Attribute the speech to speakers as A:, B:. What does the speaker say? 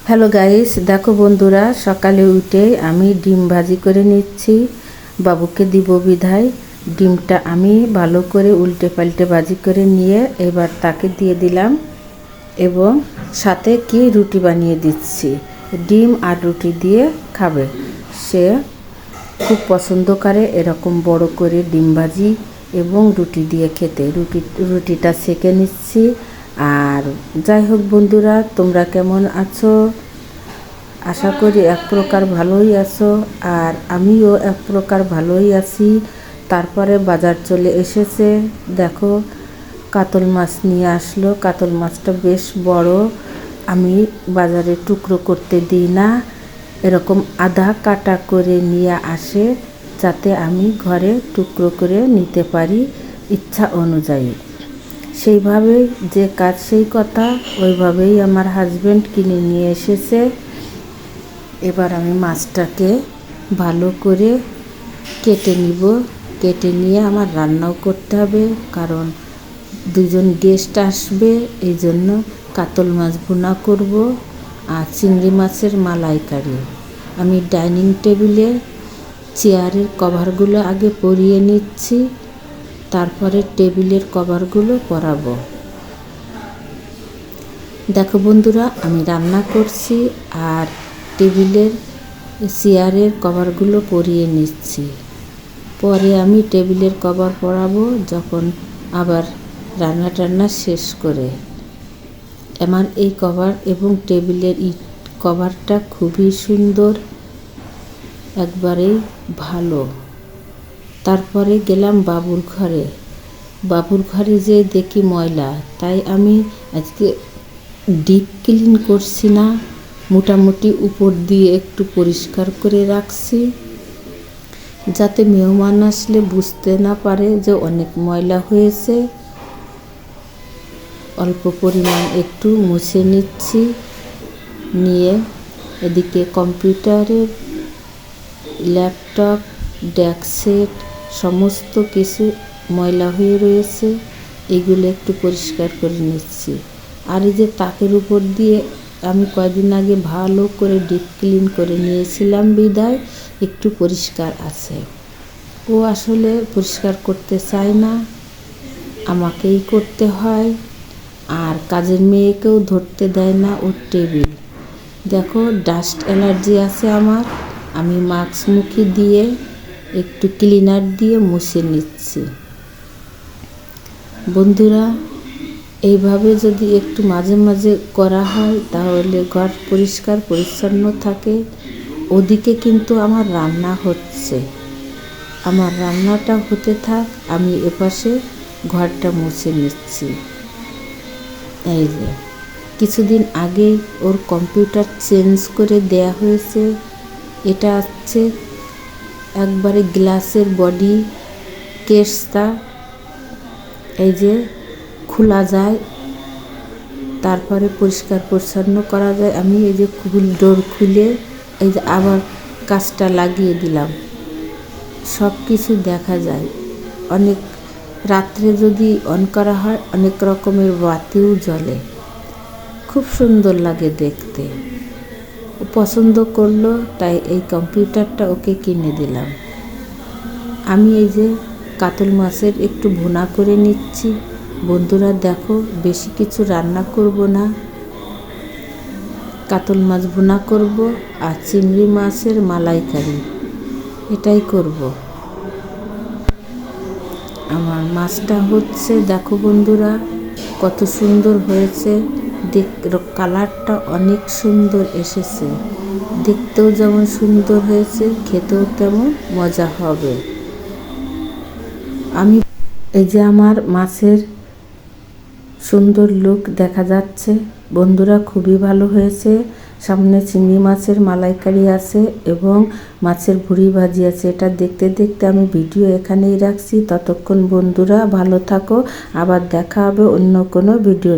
A: Hello guys, দেখো বন্ধুরা, সকালে উঠে আমি ডিম ভাজি করে নিচ্ছি। বাবুকে দিব বিধায় ডিমটা আমি ভালো করে উল্টে পাল্টে ভাজি করে নিয়ে এবার তাকে দিয়ে দিলাম এবং সাথে কি রুটি বানিয়ে দিচ্ছি। ডিম আর রুটি দিয়ে খাবে, সে খুব পছন্দ করে এরকম বড় করে ডিম ভাজি এবং রুটি দিয়ে খেতে। রুটিটা সেঁকে নিচ্ছি। আর যাই হোক বন্ধুরা, তোমরা কেমন আছো? আশা করি এক প্রকার ভালোই আছো, আর আমিও এক প্রকার ভালোই আছি। তারপরে বাজার চলে এসেছে, দেখো কাতল মাছ নিয়ে আসলো। কাতল মাছটা বেশ বড়। আমি বাজারে টুকরো করতে দিই না, এরকম আধা কাটা করে নিয়ে আসে, যাতে আমি ঘরে টুকরো করে নিতে পারি ইচ্ছা অনুযায়ী। সেইভাবেই যে কাজ সেই কথা, ওইভাবেই আমার হাজব্যান্ড কিনে নিয়ে এসেছে। এবার আমি মাছটাকে ভালো করে কেটে নিব। কেটে নিয়ে আমার রান্নাও করতে হবে, কারণ দুজন গেস্ট আসবে, এই জন্য কাতল মাছ ভুনা করব আর চিংড়ি মাছের মালাইকারি। আমি ডাইনিং টেবিলে চেয়ারের কভারগুলো আগে পরিয়ে নিচ্ছি, তারপরে টেবিলের কভারগুলো পরাবো। দেখো বন্ধুরা, আমি রান্না করছি আর টেবিলের চেয়ারের কভারগুলো পরিয়ে নিচ্ছি। পরে আমি টেবিলের কভার পরাবো যখন আবার রান্না শেষ করে। আমার এই কভার এবং টেবিলের কভারটা খুবই সুন্দর, একবারেই ভালো। তারপরে গেলাম বাবুর ঘরে। বাবুর ঘরে যে দেখি ময়লা, তাই আমি আজকে ডিপ ক্লিন করছি না, মোটামুটি উপর দিয়ে একটু পরিষ্কার করে রাখছি, যাতে মেহমান আসলে বুঝতে না পারে যে অনেক ময়লা হয়েছে। অল্প পরিমাণ একটু মুছে নিচ্ছি। নিয়ে এদিকে কম্পিউটারের ল্যাপটপ, ডেস্ক সেট সমস্ত কিছু ময়লা হয়ে রয়েছে, এগুলো একটু পরিষ্কার করে নিচ্ছি। আর এই যে তাকের উপর দিয়ে আমি কয়েকদিন আগে ভালো করে ডিপ ক্লিন করে নিয়েছিলাম বিদায় একটু পরিষ্কার আছে। ও আসলে পরিষ্কার করতে চায় না, আমাকেই করতে হয়। আর কাজের মেয়েকেও ধরতে দেয় না ওর টেবিল। দেখো ডাস্ট অ্যালার্জি আছে আমার, আমি মাস্ক মুখে দিয়ে একটু ক্লিনার দিয়ে মুছে নিচ্ছি। বন্ধুরা, এইভাবে যদি একটু মাঝে মাঝে করা হয় তাহলে ঘর পরিষ্কার পরিচ্ছন্ন থাকে। ওদিকে কিন্তু আমার রান্না হচ্ছে, আমার রান্নাটা হতে থাক, আমি এপাশে ঘরটা মুছে নিচ্ছি। এই যে কিছুদিন আগে ওর কম্পিউটার চেঞ্জ করে দেয়া হয়েছে। এটা হচ্ছে একবারে গ্লাসের বডি কেসটা, এই যে খোলা যায়, তারপরে পরিষ্কার পরিচ্ছন্ন করা যায়। আমি এই যে ডোর খুলে এই যে আবার কাজটা লাগিয়ে দিলাম, সব কিছু দেখা যায়। অনেক রাত্রে যদি অন করা হয় অনেক রকমের বাতিও জ্বলে, খুব সুন্দর লাগে দেখতে। ও পছন্দ করলো, তাই এই কম্পিউটারটা ওকে কিনে দিলাম। আমি এই যে কাতল মাছের একটু ভুনা করে নিচ্ছি। বন্ধুরা দেখো, বেশি কিছু রান্না করব না, কাতল মাছ ভুনা করব আর চিংড়ি মাছের মালাইকারি, এটাই করব। আমার মাছটা হচ্ছে, দেখো বন্ধুরা কত সুন্দর হয়েছে, কালারটা অনেক সুন্দর এসেছে, দেখতেও যেমন সুন্দর হয়েছে, খেতেও তেমন মজা হবে। আমি এই যে আমার মাছের সুন্দর লুক দেখা যাচ্ছে বন্ধুরা, খুবই ভালো হয়েছে। সামনে চিংড়ি মাছের মালাইকারি আছে এবং মাছের ভুড়ি ভাজি আছে। এটা দেখতে দেখতে আমি ভিডিও এখানেই রাখছি। ততক্ষণ বন্ধুরা ভালো থাকো, আবার দেখা হবে অন্য কোনো ভিডিও।